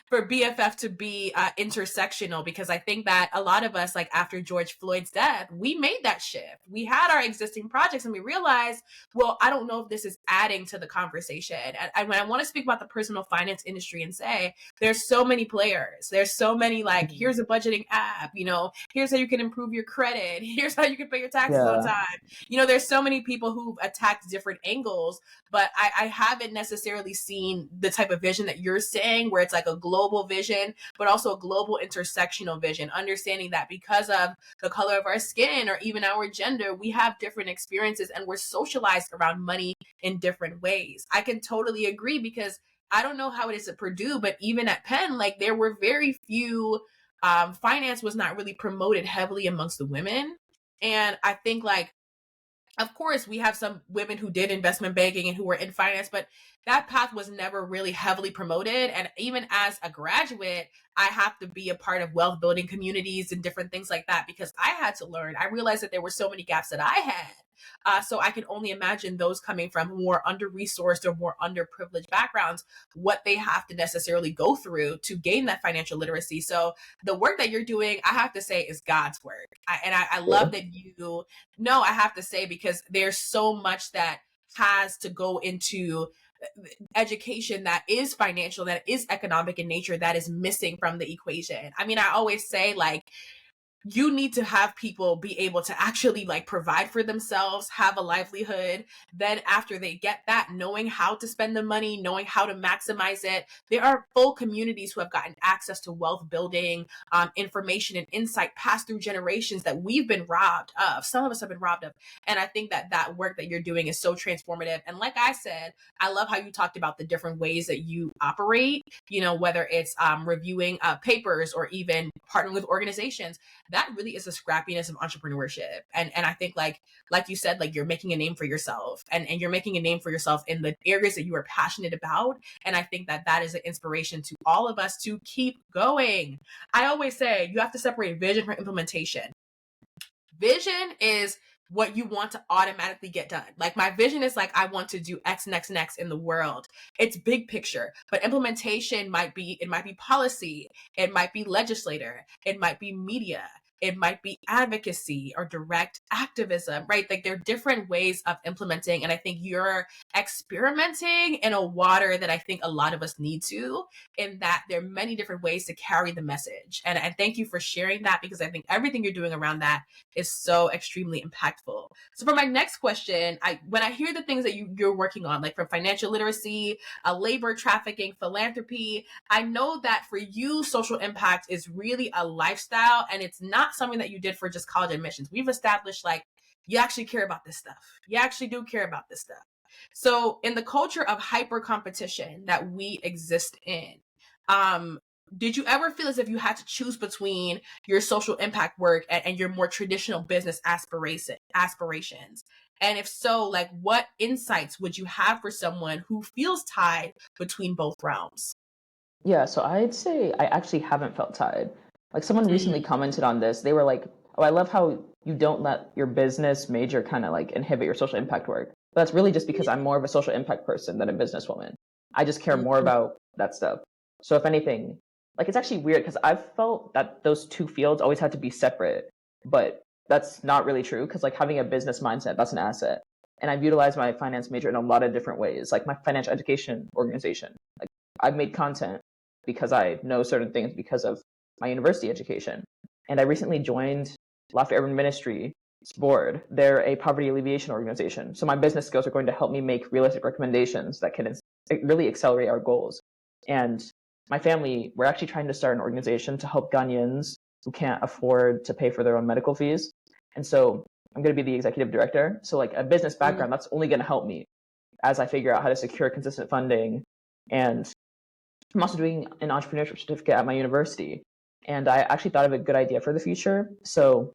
For BFF to be intersectional, because I think that a lot of us, like after George Floyd's death, we made that shift. We had our existing projects and we realized, well, I don't know if this is adding to the conversation. And when I want to speak about the personal finance industry and say, there's so many players, there's so many, like, here's a budgeting app, you know, here's how you can improve your credit, here's how you can pay your taxes on time. You know, there's so many people who've attacked different angles, but I haven't necessarily seen the type of vision that you're saying, where it's like a global vision, but also a global intersectional vision, understanding that because of the color of our skin or even our gender, we have different experiences and we're socialized around money in different ways. I can totally agree, because I don't know how it is at Purdue, but even at Penn, like there were very few, finance was not really promoted heavily amongst the women. And I think like, of course, we have some women who did investment banking and who were in finance, but that path was never really heavily promoted. And even as a graduate, I have to be a part of wealth building communities and different things like that, because I had to learn. I realized that there were so many gaps that I had. So I can only imagine those coming from more under-resourced or more underprivileged backgrounds, what they have to necessarily go through to gain that financial literacy. So the work that you're doing, I have to say, is God's work. I love that you know, I have to say, because there's so much that has to go into education that is financial, that is economic in nature, that is missing from the equation. I mean, I always say, like, you need to have people be able to actually like provide for themselves, have a livelihood. Then after they get that, knowing how to spend the money, knowing how to maximize it. There are full communities who have gotten access to wealth building, information and insight passed through generations that we've been robbed of. Some of us have been robbed of. And I think that that work that you're doing is so transformative. And like I said, I love how you talked about the different ways that you operate, you know, whether it's reviewing papers or even partnering with organizations. That really is the scrappiness of entrepreneurship. And I think like you said, like you're making a name for yourself, and you're making a name for yourself in the areas that you are passionate about. And I think that that is an inspiration to all of us to keep going. I always say you have to separate vision from implementation. Vision is what you want to automatically get done. Like my vision is like, I want to do X next in the world. It's big picture, but implementation might be policy. It might be legislator. It might be media. It might be advocacy or direct activism, right? Like there are different ways of implementing. And I think you're experimenting in a water that I think a lot of us need to, in that there are many different ways to carry the message. And thank you for sharing that, because I think everything you're doing around that is so extremely impactful. So for my next question, when I hear the things that you're working on, like from financial literacy, labor trafficking, philanthropy, I know that for you, social impact is really a lifestyle, and it's not something that you did for just college admissions. We've established like you actually care about this stuff. You actually do care about this stuff. So in the culture of hyper competition that we exist in, um, did you ever feel as if you had to choose between your social impact work and your more traditional business aspirations? And if so, like what insights would you have for someone who feels tied between both realms? Yeah, so I'd say I actually haven't felt tied. Like someone recently Mm, commented on this. They were like, "Oh, I love how you don't let your business major kind of like inhibit your social impact work." But that's really just because I'm more of a social impact person than a businesswoman. I just care more mhm. about that stuff. So if anything, like it's actually weird because I've felt that those two fields always had to be separate, but that's not really true because like having a business mindset, that's an asset. And I've utilized my finance major in a lot of different ways, like my financial education organization. Like I've made content because I know certain things because of my university education. And I recently joined Lafayette Urban Ministry's board. They're a poverty alleviation organization. So my business skills are going to help me make realistic recommendations that can really accelerate our goals. And my family, we're actually trying to start an organization to help Ghanaians who can't afford to pay for their own medical fees. And so I'm going to be the executive director. So like a business Mm. background, that's only going to help me as I figure out how to secure consistent funding. And I'm also doing an entrepreneurship certificate at my university. And I actually thought of a good idea for the future. So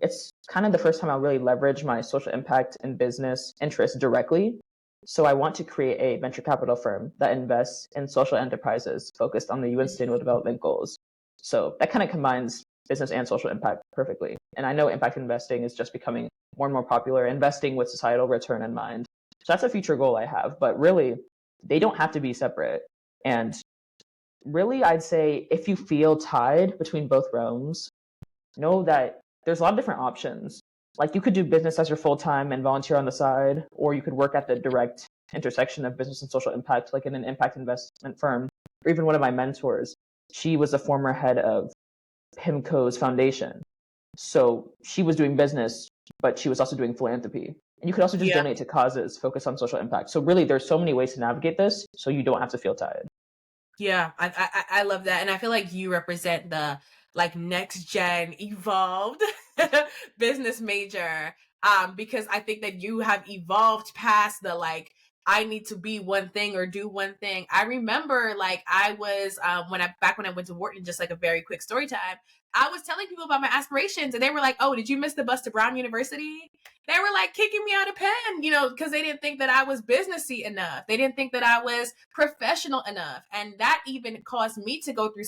it's kind of the first time I'll really leverage my social impact and business interests directly. So I want to create a venture capital firm that invests in social enterprises focused on the UN Sustainable Development Goals. So that kind of combines business and social impact perfectly. And I know impact investing is just becoming more and more popular, investing with societal return in mind. So that's a future goal I have, but really, they don't have to be separate. And really, I'd say if you feel tied between both realms, know that there's a lot of different options. Like you could do business as your full time and volunteer on the side, or you could work at the direct intersection of business and social impact, like in an impact investment firm. Or even one of my mentors, she was a former head of PIMCO's foundation. So she was doing business, but she was also doing philanthropy. And you could also just Yeah. donate to causes focused on social impact. So really, there's so many ways to navigate this, so you don't have to feel tied. Yeah, I love that, and I feel like you represent the like next gen evolved business major, because I think that you have evolved past the like I need to be one thing or do one thing. I remember like I was when I went to Wharton, just like a very quick story time. I was telling people about my aspirations, and they were like, "Oh, did you miss the bus to Brown University?" They were like kicking me out of Penn, because they didn't think that I was businessy enough. They didn't think that I was professional enough. And that even caused me to go through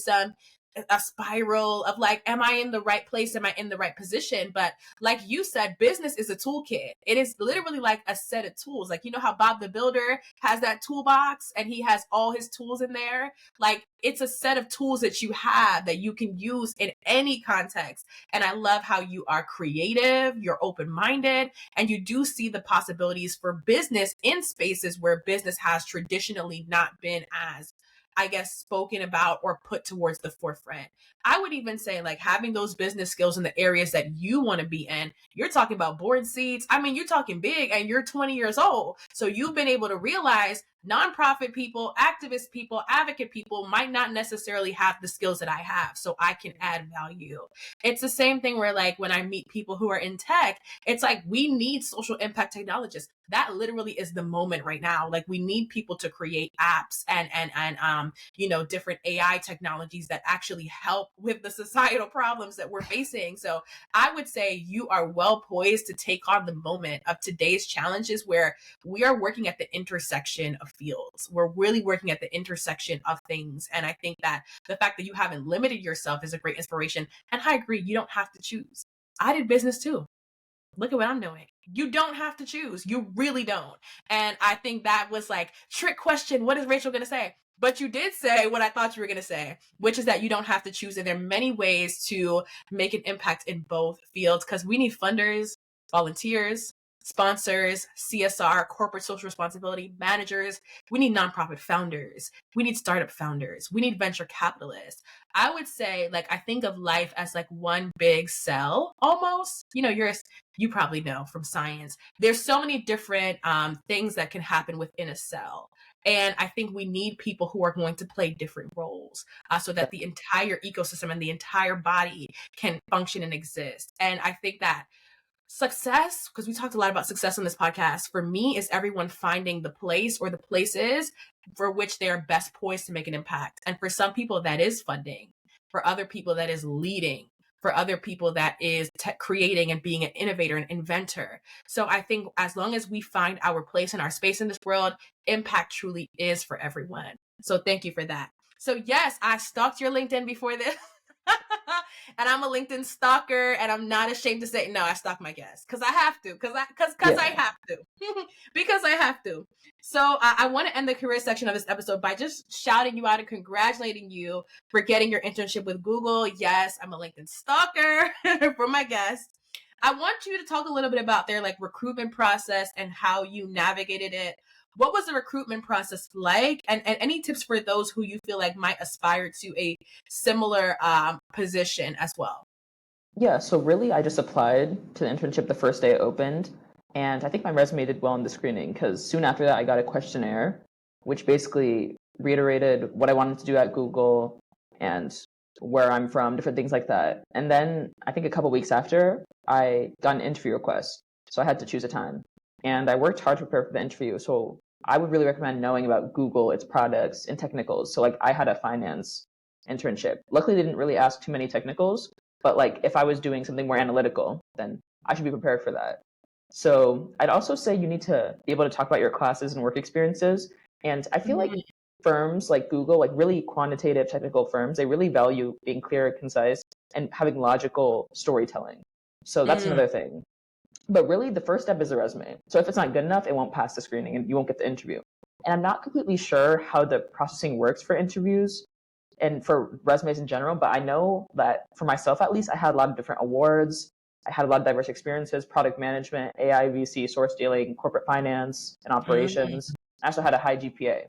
a spiral of like, am I in the right place? Am I in the right position? But like you said, business is a toolkit. It is literally like a set of tools. Like, you know how Bob the Builder has that toolbox and he has all his tools in there? Like, it's a set of tools that you have that you can use in any context. And I love how you are creative, you're open minded, and you do see the possibilities for business in spaces where business has traditionally not been as, I guess, spoken about or put towards the forefront. I would even say like having those business skills in the areas that you want to be in. You're talking about board seats. I mean, you're talking big and you're 20 years old. So you've been able to realize nonprofit people, activist people, advocate people might not necessarily have the skills that I have. So I can add value. It's the same thing where like when I meet people who are in tech, it's like we need social impact technologists. That literally is the moment right now. Like we need people to create apps and different AI technologies that actually help with the societal problems that we're facing. So I would say you are well poised to take on the moment of today's challenges where we are working at the intersection of fields. We're really working at the intersection of things. And I think that the fact that you haven't limited yourself is a great inspiration. And I agree, you don't have to choose. I did business too. Look at what I'm doing. You don't have to choose. You really don't. And I think that was like trick question. What is Rachel going to say? But you did say what I thought you were going to say, which is that you don't have to choose. And there are many ways to make an impact in both fields because we need funders, volunteers, sponsors, CSR, corporate social responsibility, managers. We need nonprofit founders. We need startup founders. We need venture capitalists. I would say, like, I think of life as like one big cell almost. You probably know from science. There's so many different things that can happen within a cell. And I think we need people who are going to play different roles so that the entire ecosystem and the entire body can function and exist. And I think that Success, because we talked a lot about success on this podcast, for me is everyone finding the place or the places for which they are best poised to make an impact. And for some people, that is funding. For other people, that is leading. For other people, that is creating and being an innovator, an inventor. So I think as long as we find our place and our space in this world, impact truly is for everyone. So thank you for that. So yes, I stalked your LinkedIn before this. And I'm a LinkedIn stalker, and I'm not ashamed to say no. I stalk my guests because I have to, because I have to, because I have to. So I want to end the career section of this episode by just shouting you out and congratulating you for getting your internship with Google. Yes, I'm a LinkedIn stalker for my guests. I want you to talk a little bit about their like recruitment process and how you navigated it. What was the recruitment process like? And any tips for those who you feel like might aspire to a similar position as well? Yeah, so really, I just applied to the internship the first day it opened, and I think my resume did well in the screening because soon after that, I got a questionnaire, which basically reiterated what I wanted to do at Google and where I'm from, different things like that. And then I think a couple weeks after, I got an interview request, so I had to choose a time. And I worked hard to prepare for the interview, so I would really recommend knowing about Google, its products, and technicals. So like I had a finance internship. Luckily, they didn't really ask too many technicals, but like if I was doing something more analytical, then I should be prepared for that. So I'd also say you need to be able to talk about your classes and work experiences. And I feel like firms like Google, like really quantitative technical firms, they really value being clear, concise, and having logical storytelling. So that's another thing. But really, the first step is the resume. So if it's not good enough, it won't pass the screening and you won't get the interview. And I'm not completely sure how the processing works for interviews and for resumes in general, but I know that for myself at least, I had a lot of different awards. I had a lot of diverse experiences, product management, AI, VC, source dealing, corporate finance, and operations. I also had a high GPA.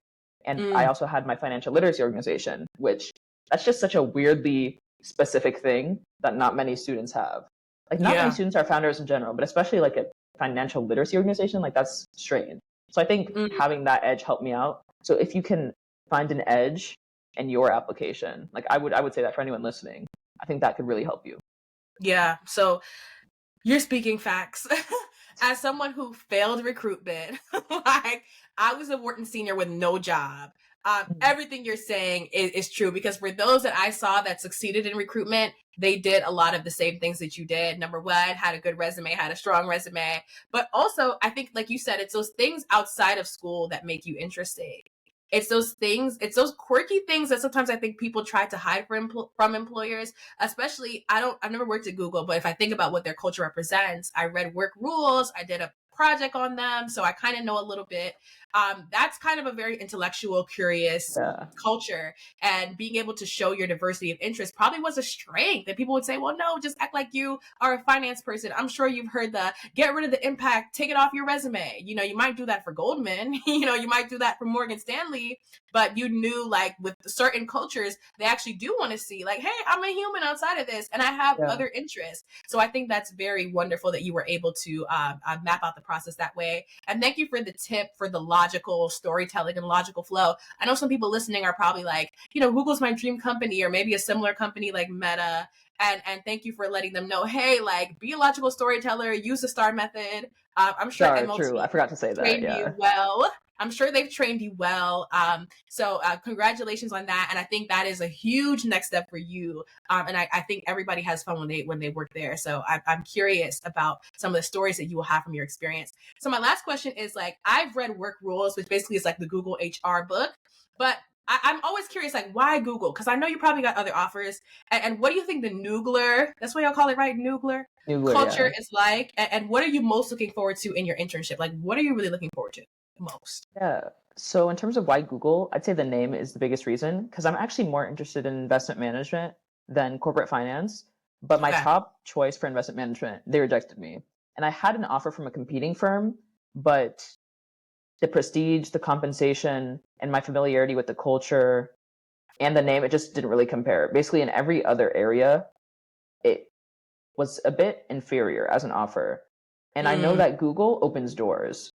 And I also had my financial literacy organization, which that's just such a weirdly specific thing that not many students have. Like not many students are founders in general, but especially like a financial literacy organization, like that's strange. So I think having that edge helped me out. So if you can find an edge in your application, like I would say that for anyone listening, I think that could really help you. Yeah. So you're speaking facts. As someone who failed recruitment, like I was a Wharton senior with no job. Everything you're saying is true because for those that I saw that succeeded in recruitment, they did a lot of the same things that you did. Number one, had a good resume, had a strong resume. But also, I think, like you said, it's those things outside of school that make you interesting. It's those things, it's those quirky things that sometimes I think people try to hide from employers, especially, I've never worked at Google, but if I think about what their culture represents, I read work rules, I did a project on them, so I kind of know a little bit. That's kind of a very intellectual, curious culture, and being able to show your diversity of interest probably was a strength. And people would say, well, no, just act like you are a finance person. I'm sure you've heard the get rid of the impact, take it off your resume. You know, you might do that for Goldman, you know, you might do that for Morgan Stanley, but you knew like with certain cultures, they actually do want to see like, hey, I'm a human outside of this and I have other interests. So I think that's very wonderful that you were able to map out the process that way. And thank you for the tip for the logical storytelling and logical flow. I know some people listening are probably like, you know, Google's my dream company or maybe a similar company like Meta. And thank you for letting them know, hey, like be a logical storyteller, use the STAR method. I'm sure True. I forgot to say that. trained you well. I'm sure they've trained you well. So congratulations on that. And I think that is a huge next step for you. And I think everybody has fun when they work there. So I'm curious about some of the stories that you will have from your experience. So my last question is like, I've read Work Rules, which basically is like the Google HR book, but I'm always curious, like, why Google? Because I know you probably got other offers. And what do you think the Noogler, that's what y'all call it, right? Noogler culture is like? And what are you most looking forward to in your internship? Like, what are you really looking forward to most? Yeah. So in terms of why Google, I'd say the name is the biggest reason because I'm actually more interested in investment management than corporate finance. But my top choice for investment management, they rejected me. And I had an offer from a competing firm, but the prestige, the compensation, and my familiarity with the culture and the name, it just didn't really compare. Basically, in every other area, it was a bit inferior as an offer. And I know that Google opens doors.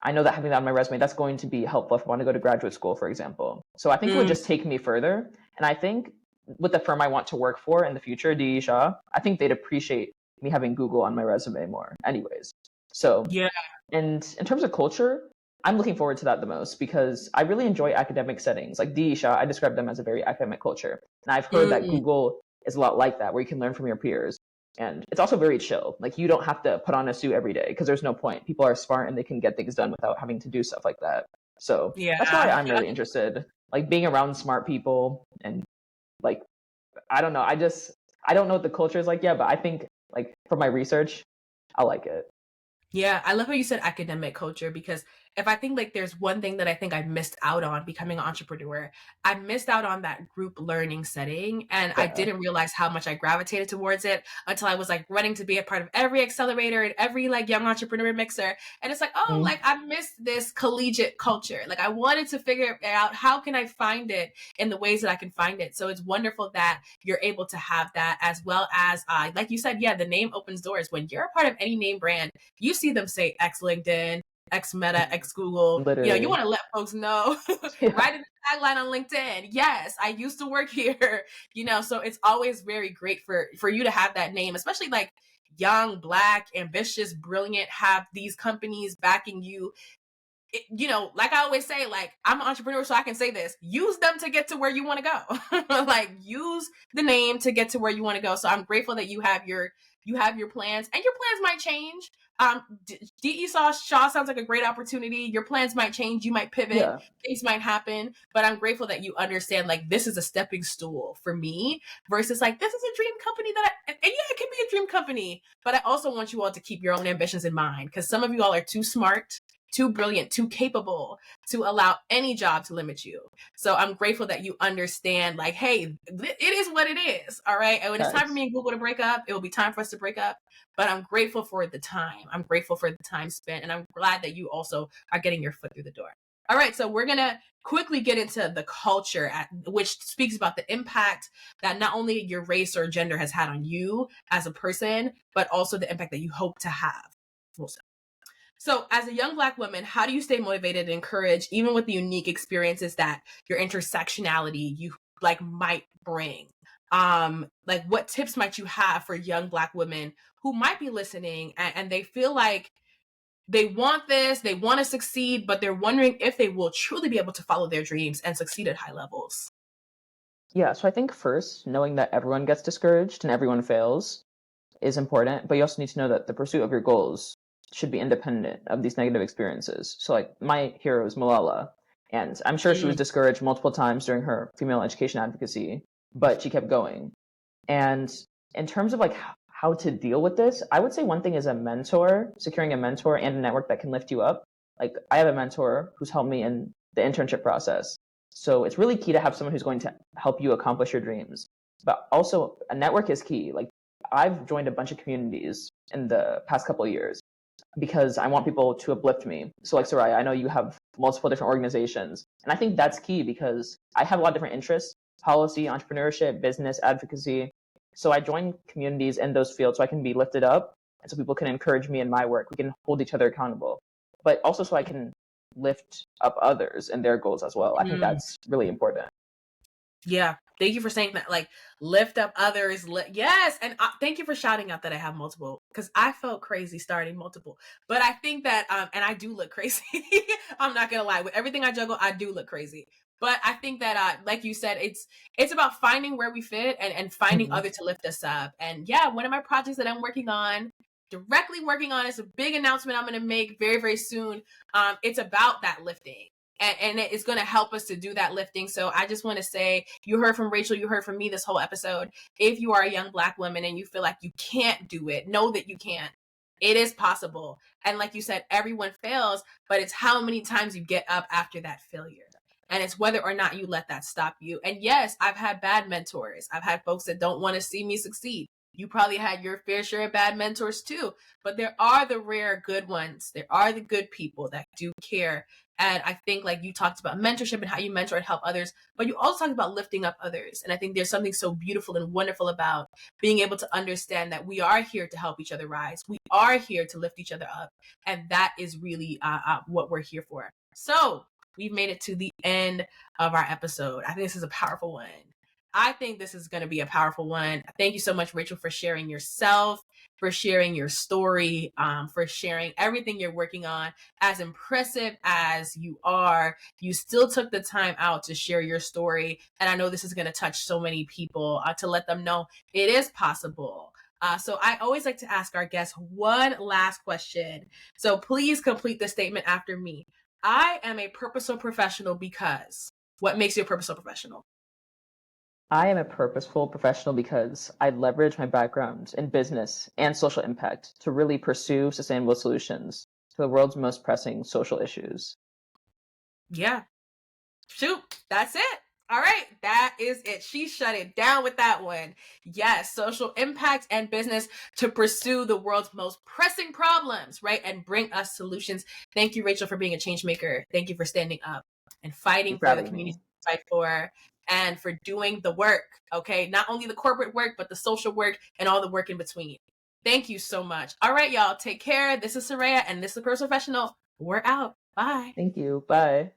I know that having that on my resume, that's going to be helpful if I want to go to graduate school, for example. So I think it would just take me further. And I think with the firm I want to work for in the future, DE Shaw, I think they'd appreciate me having Google on my resume more anyways. So, Yeah. and in terms of culture, I'm looking forward to that the most because I really enjoy academic settings. Like DESHA, I describe them as a very academic culture. And I've heard that Mm. Google is a lot like that, where you can learn from your peers. And it's also very chill. Like you don't have to put on a suit every day because there's no point. People are smart and they can get things done without having to do stuff like that. So that's why Yeah. I'm really interested. Like being around smart people and like I don't know. I don't know what the culture is like yet, but I think like from my research, I like it. Yeah, I love how you said academic culture because if I think like there's one thing that I think I missed out on becoming an entrepreneur, I missed out on that group learning setting and I Yeah. didn't realize how much I gravitated towards it until I was like running to be a part of every accelerator and every like young entrepreneur mixer. And it's like, oh, Mhm. like I missed this collegiate culture. Like I wanted to figure out how can I find it in the ways that I can find it. So it's wonderful that you're able to have that as well as like you said, yeah, the name opens doors. When you're a part of any name brand, you see them say X LinkedIn, X Meta, X Google. You know, you Literally. want to let folks know, Yeah. write in the tagline on LinkedIn. Yes, I used to work here. You know, so it's always very great for you to have that name, especially like young, black, ambitious, brilliant, have these companies backing you. You know, like I always say, like I'm an entrepreneur, so I can say this: use them to get to where you want to go. Like use the name to get to where you want to go. So I'm grateful that you have your plans, and your plans might change. DE Shaw sounds like a great opportunity. Your plans might change. You might pivot. Yeah. Things might happen, but I'm grateful that you understand. Like this is a stepping stool for me versus like this is a dream company that and yeah, it can be a dream company, but I also want you all to keep your own ambitions in mind because some of you all are too smart, too brilliant, too capable to allow any job to limit you. So I'm grateful that you understand, like, hey, it is what it is. All right. And when it's time for Facts. me and Google to break up, it will be time for us to break up. But I'm grateful for the time. I'm grateful for the time spent. And I'm glad that you also are getting your foot through the door. All right. So we're going to quickly get into the culture, which speaks about the impact that not only your race or gender has had on you as a person, but also the impact that you hope to have. So, as a young Black woman, how do you stay motivated and encouraged, even with the unique experiences that your intersectionality you like might bring? Like, what tips might you have for young Black women who might be listening and they feel like they want this, they want to succeed, but they're wondering if they will truly be able to follow their dreams and succeed at high levels? Yeah. So I think first, knowing that everyone gets discouraged and everyone fails is important, but you also need to know that the pursuit of your goals should be independent of these negative experiences. So like my hero is Malala, and I'm sure she was Mm, discouraged multiple times during her female education advocacy, but she kept going. And in terms of like how to deal with this, I would say one thing is a mentor, securing a mentor and a network that can lift you up. Like I have a mentor who's helped me in the internship process. So it's really key to have someone who's going to help you accomplish your dreams. But also a network is key. Like I've joined a bunch of communities in the past couple of years because I want people to uplift me. So like Soraya, I know you have multiple different organizations. And I think that's key because I have a lot of different interests: policy, entrepreneurship, business, advocacy. So I join communities in those fields so I can be lifted up and so people can encourage me in my work. We can hold each other accountable. But also so I can lift up others and their goals as well. I think mm. that's really important. Yeah. Thank you for saying that. Like, lift up others. Yes. And thank you for shouting out that I have multiple because I felt crazy starting multiple. But I think that, and I do look crazy. I'm not going to lie. With everything I juggle, I do look crazy. But I think that, like you said, it's about finding where we fit and finding Mhm. others to lift us up. And yeah, one of my projects that I'm directly working on, is a big announcement I'm going to make very, very soon. It's about that lifting and it's going to help us to do that lifting. So I just want to say, you heard from Rachel, you heard from me this whole episode. If you are a young Black woman and you feel like you can't do it, know that you can. It is possible. And like you said, everyone fails, but it's how many times you get up after that failure. And it's whether or not you let that stop you. And yes, I've had bad mentors. I've had folks that don't want to see me succeed. You probably had your fair share of bad mentors too, but there are the rare good ones. There are the good people that do care. And I think, like you talked about mentorship and how you mentor and help others, but you also talked about lifting up others. And I think there's something so beautiful and wonderful about being able to understand that we are here to help each other rise. We are here to lift each other up. And that is really what we're here for. So we've made it to the end of our episode. I think this is a powerful one. I think this is going to be a powerful one. Thank you so much, Rachel, for sharing yourself, for sharing your story, for sharing everything you're working on. As impressive as you are, you still took the time out to share your story. And I know this is going to touch so many people, to let them know it is possible. So I always like to ask our guests one last question. So please complete the statement after me. I am a purposeful professional because. What makes you a purposeful professional? I am a purposeful professional because I leverage my background in business and social impact to really pursue sustainable solutions to the world's most pressing social issues. Yeah. Shoot, that's it. All right, that is it. She shut it down with that one. Yes, social impact and business to pursue the world's most pressing problems, right? And bring us solutions. Thank you, Rachel, for being a change maker. Thank you for standing up and Thank you fighting for for the having community me. to fight for, and for doing the work, okay? Not only the corporate work, but the social work and all the work in between. Thank you so much. All right, y'all, take care. This is Soraya, and this is the Personal Professional. We're out. Bye. Thank you. Bye.